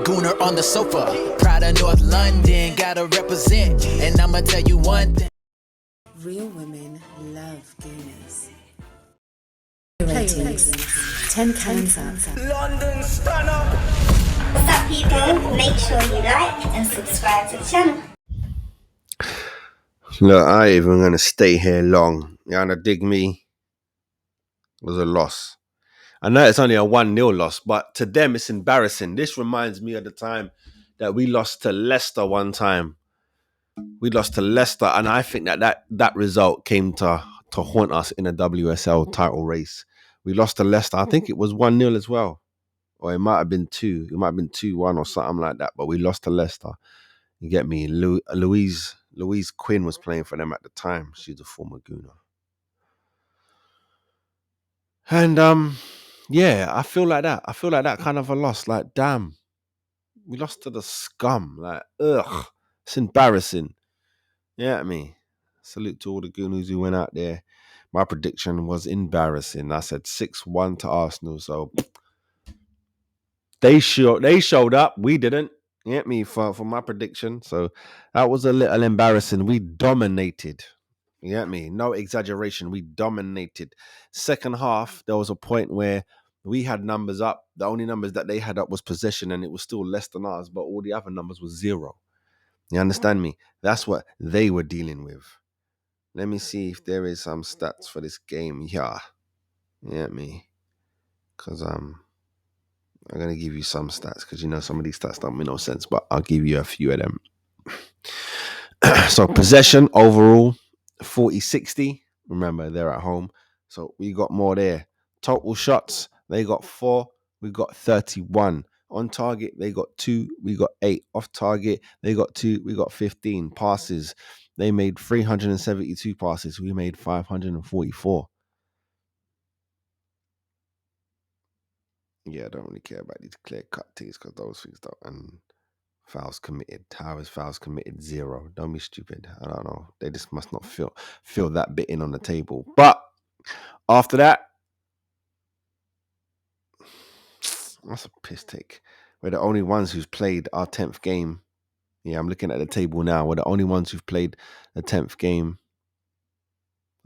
Gooner on the sofa. Proud of North London, gotta represent. And I'ma tell you one thing. Real women love Gooners. Ratings 10 cans up. London stunner. What's up, people? Make sure you like and subscribe to the channel. Look, I ain't even going to stay here long. You wanna dig me? It was a loss. I know it's only a 1-0 loss, but to them it's embarrassing. This reminds me of the time that we lost to Leicester one time. We lost to Leicester, and I think that result came to haunt us in a WSL title race. We lost to Leicester. I think it was 1-0 as well. Or it might have been 2. It might have been 2-1 or something like that. But we lost to Leicester. You get me? Louise Quinn was playing for them at the time. She's a former Gooner. And yeah, I feel like that. I feel like that kind of a loss. Like, damn. We lost to the scum. Like, ugh. It's embarrassing. Yeah, I mean, salute to all the Gooners who went out there. My prediction was embarrassing. I said 6-1 to Arsenal. So they showed up. We didn't. You get me for my prediction. So that was a little embarrassing. We dominated. You get me? No exaggeration. We dominated. Second half, there was a point where we had numbers up. The only numbers that they had up was possession, and it was still less than ours, but all the other numbers was 0. You understand me? That's what they were dealing with. Let me see if there is some stats for this game. Yeah. You get me? Because I'm going to give you some stats because, some of these stats don't make no sense, but I'll give you a few of them. So possession overall, 40-60. Remember, they're at home. So we got more there. Total shots, they got 4. We got 31. On target, they got 2. We got 8. Off target, they got 2. We got 15. Passes, they made 372 passes. We made 544. Yeah, I don't really care about these clear-cut things because those things don't. And fouls committed. How is fouls committed? 0. Don't be stupid. I don't know. They just must not feel that bit in on the table. But after that, that's a piss take. We're the only ones who's played our 10th game. Yeah, I'm looking at the table now. We're the only ones who've played the 10th game.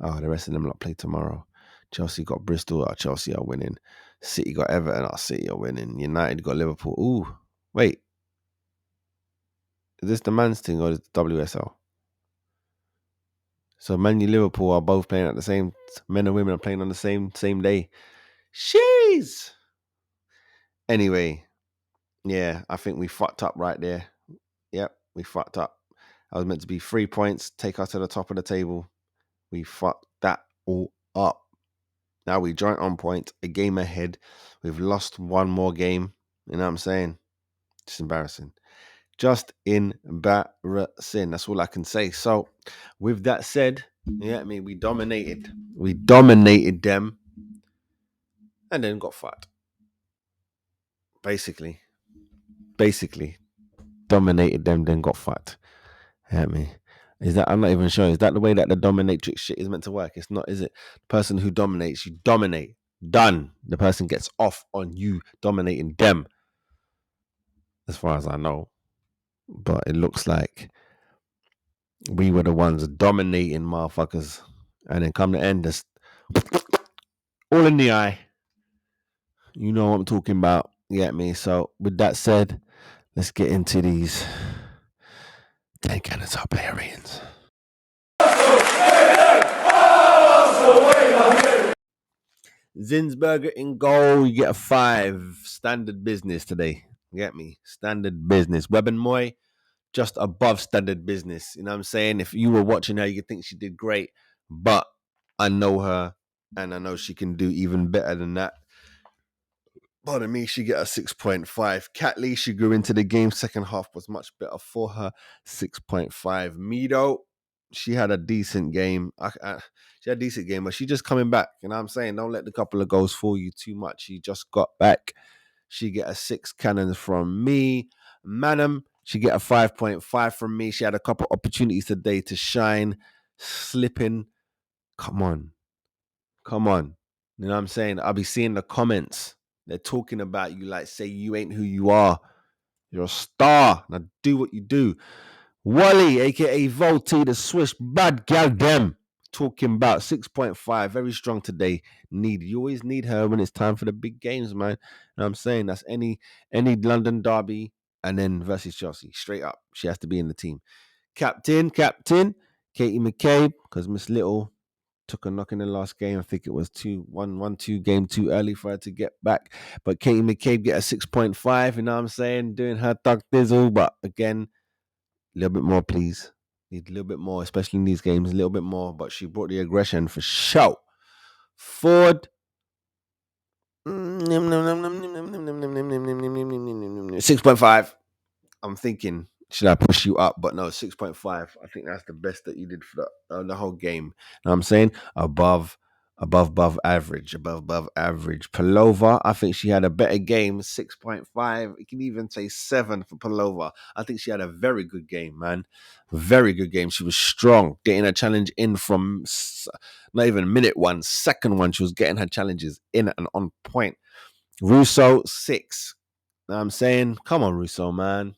Oh, the rest of them lot play tomorrow. Chelsea got Bristol. Chelsea are winning. City got Everton. City are winning. United got Liverpool. Ooh, wait. Is this the man's thing or is it the WSL? So Man U Liverpool are both playing at the same. Men and women are playing on the same day. Jeez. Anyway, yeah, I think we fucked up right there. Yep, we fucked up. I was meant to be 3 points, take us to the top of the table. We fucked that all up. Now we joint on points, a game ahead. We've lost one more game. You know what I'm saying? It's embarrassing. Just embarrassing. That's all I can say. So, with that said, yeah, I mean, we dominated. We dominated them and then got fucked. Basically, dominated them, then got fucked. Yeah, me. Is that, I'm not even sure. Is that the way that the dominatrix shit is meant to work? It's not, is it? The person who dominates, you dominate. Done. The person gets off on you dominating them. As far as I know. But it looks like we were the ones dominating motherfuckers. And then come the end, just all in the eye. You know what I'm talking about. You get me? So with that said, let's get into these 10 cannons up player ratings. Zinsberger in goal, you get a 5. Standard business today. You get me? Standard business. Webben Moy, just above standard business. You know what I'm saying? If you were watching her, you could think she did great. But I know her, and I know she can do even better than that. Pardon me, she get a 6.5. Catley, she grew into the game. Second half was much better for her. 6.5. Mido, she had a decent game. She had a decent game, but she just coming back. You know what I'm saying? Don't let the couple of goals fool you too much. She just got back. She get a 6 cannons from me. Manham, she get a 5.5 from me. She had a couple opportunities today to shine. Slipping. Come on. You know what I'm saying? I'll be seeing the comments. They're talking about you like, say you ain't who you are. You're a star. Now do what you do. Wally, aka Volti, the Swiss bad gal dem. Talking about 6.5. Very strong today. You always need her when it's time for the big games, man. You know what I'm saying? That's any London derby and then versus Chelsea. Straight up. She has to be in the team. Captain, Katie McCabe, because Miss Little took a knock in the last game. I think it was 2 game too early for her to get back. But Katie McCabe get a 6.5, you know what I'm saying? Doing her thug dizzle. But again, a little bit more, please. Need a little bit more, especially in these games, a little bit more. But she brought the aggression for show. Ford. 6.5. I'm thinking, should I push you up? But no, 6.5. I think that's the best that you did for the whole game. Know what I'm saying? Above average. Above average. Palova, I think she had a better game. 6.5. You can even say 7 for Palova. I think she had a very good game, man. Very good game. She was strong, getting a challenge in from not even minute one, second one. She was getting her challenges in and on point. Russo, 6. Know what I'm saying? Come on, Russo, man.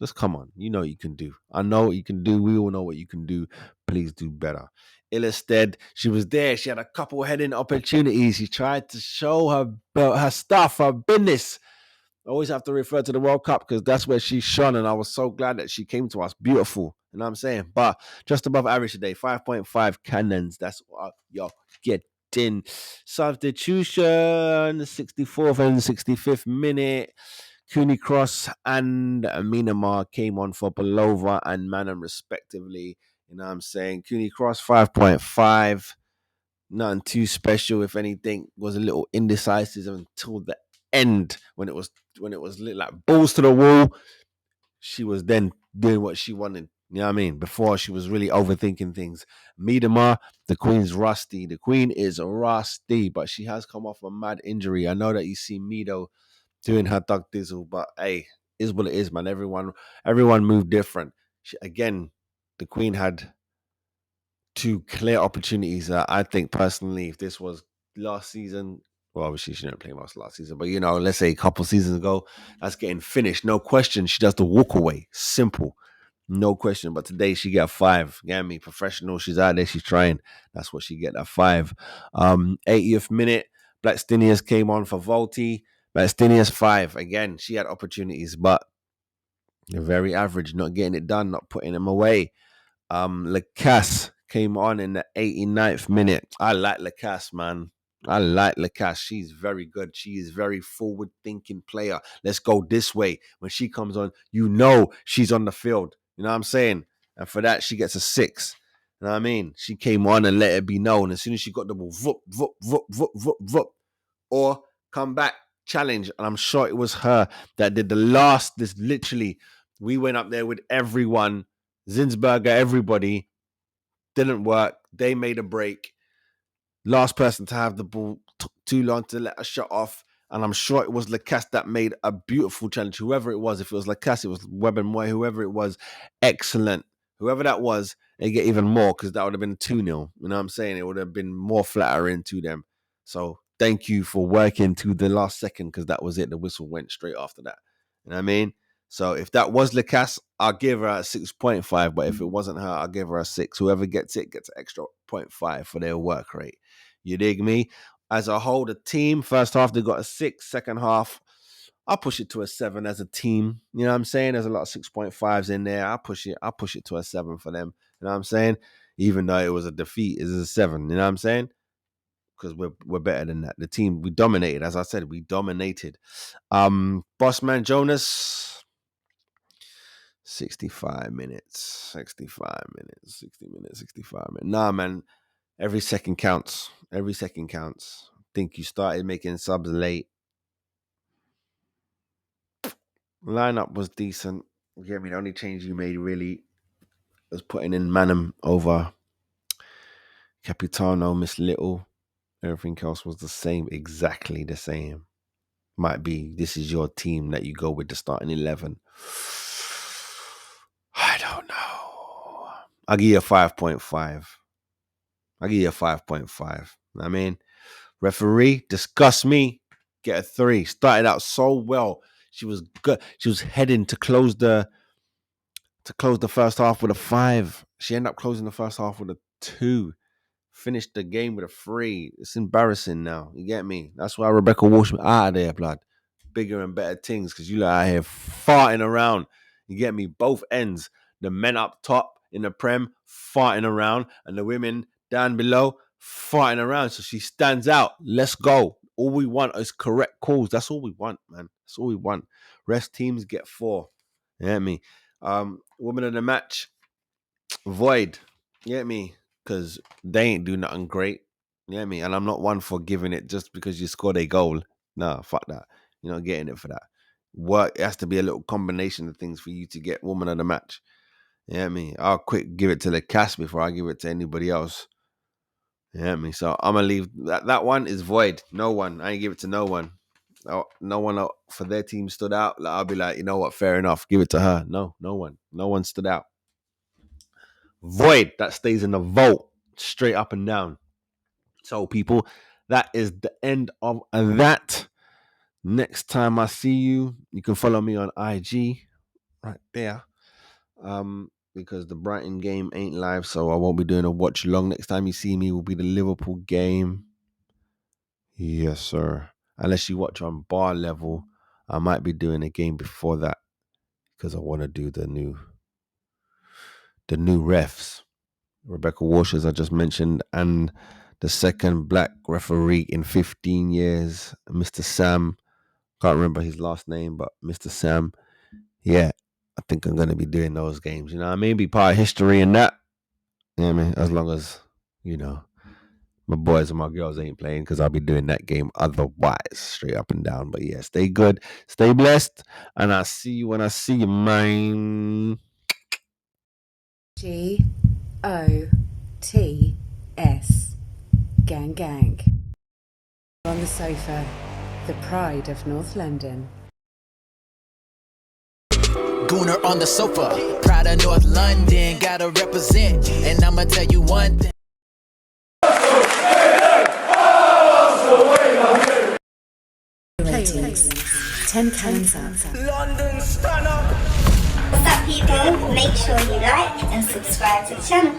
Just come on. You know what you can do. I know what you can do. We all know what you can do. Please do better. Ilestead, she was there. She had a couple heading opportunities. She tried to show her stuff, her business. I always have to refer to the World Cup because that's where she shone, and I was so glad that she came to us. Beautiful. You know what I'm saying? But just above average today, 5.5 cannons. That's what you're getting. Substitution, the 64th and 65th minute. Cooney Cross and Minamar came on for Belova and Manham respectively. You know what I'm saying? Cooney Cross 5.5. Nothing too special. If anything, was a little indecisive until the end when it was like balls to the wall. She was then doing what she wanted. You know what I mean? Before she was really overthinking things. Miedema, the Queen's rusty. The Queen is rusty, but she has come off a mad injury. I know that you see Mido doing her thug dizzle, but hey, is what it is, man. Everyone moved different. Again, the Queen had 2 clear opportunities that I think personally, if this was last season, well, obviously she didn't play much last season, but let's say a couple seasons ago, that's getting finished. No question. She does the walk away. Simple. No question. But today she got 5. Get me? Professional. She's out there. She's trying. That's what she get at 5. 80th minute. Blackstenius came on for Volti. Blackstenius 5. Again, she had opportunities, but they're very average. Not getting it done. Not putting them away. Lacasse came on in the 89th minute. I like Lacasse, man. I like Lacasse. She's very good. She is very forward-thinking player. Let's go this way. When she comes on, she's on the field. You know what I'm saying? And for that, she gets a 6. You know what I mean? She came on and let it be known. As soon as she got the ball, voop. Or come back, challenge. And I'm sure it was her that did this literally, we went up there with everyone, Zinsberger, everybody. Didn't work. They made a break. Last person to have the ball took too long to let a shot off. And I'm sure it was Lacasse that made a beautiful challenge. Whoever it was, if it was Lacasse, it was Webber Moy, whoever it was, excellent. Whoever that was, they get even more because that would have been 2-0. You know what I'm saying? It would have been more flattering to them. So thank you for working to the last second because that was it. The whistle went straight after that. You know what I mean? So if that was Lacasse, I'll give her a 6.5. But if it wasn't her, I'll give her a 6. Whoever gets it gets an extra 0.5 for their work rate. You dig me? As a whole, the team, first half, they got a 6. Second half, I'll push it to a 7 as a team. You know what I'm saying? There's a lot of 6.5s in there. I'll push it to a 7 for them. You know what I'm saying? Even though it was a defeat, it's a 7. You know what I'm saying? Because we're better than that. The team, we dominated. As I said, we dominated. Bossman Jonas, 65 minutes. 65 minutes. 60 minutes. 65 minutes. Nah, man. Every second counts. Every second counts. I think you started making subs late. Lineup was decent. You get me? The only change you made really was putting in Manham over Capitano, Miss Little. Everything else was the same, exactly the same. Might be this is your team that you go with the starting 11. I don't know. I'll give you a 5.5. I'll give you a 5.5. I mean, referee, disgust me. Get a 3. Started out so well. She was good. She was heading to close the first half with a 5. She ended up closing the first half with a 2. Finished the game with a 3. It's embarrassing now. You get me? That's why Rebecca Walsh out of there, blood. Bigger and better things, because you lot out here farting around. You get me? Both ends. The men up top in the Prem farting around, and the women down below farting around. So she stands out. Let's go. All we want is correct calls. That's all we want, man. That's all we want. Rest teams get 4. You get me? Woman of the match, Void. You get me? Because they ain't do nothing great. You get me? And I'm not one for giving it just because you scored a goal. Nah, fuck that. You're not getting it for that. Work, it has to be a little combination of things for you to get woman of the match. You know what I mean? I'll quick give it to the cast before I give it to anybody else. You know what I mean? So I'm going to leave. That one is Void. No one. I ain't give it to no one. No one for their team stood out. Like, I'll be like, you know what? Fair enough. Give it to her. No one. No one stood out. Void. That stays in the vote. Straight up and down. So, people, that is the end of that. Next time I see you, you can follow me on IG right there. Because the Brighton game ain't live, so I won't be doing a watch long. Next time you see me will be the Liverpool game. Yes, sir. Unless you watch on bar level, I might be doing a game before that because I want to do the new refs. Rebecca Walsh, as I just mentioned, and the second black referee in 15 years, Mr. Sam. Can't remember his last name, but Mr. Sam. Yeah, I think I'm going to be doing those games. You know what I mean? Be part of history and that. You know what I mean? As long as, you know, my boys and my girls ain't playing, because I'll be doing that game otherwise, straight up and down. But yeah, stay good, stay blessed, and I'll see you when I see you, man. G.o.t.s. Gang gang. On the sofa, the pride of North London. Gooner on the sofa, proud of North London, gotta represent, and I'ma tell you one thing. Ratings 10 cans up. London, stand up. What's up, people? Make sure you like and subscribe to the channel.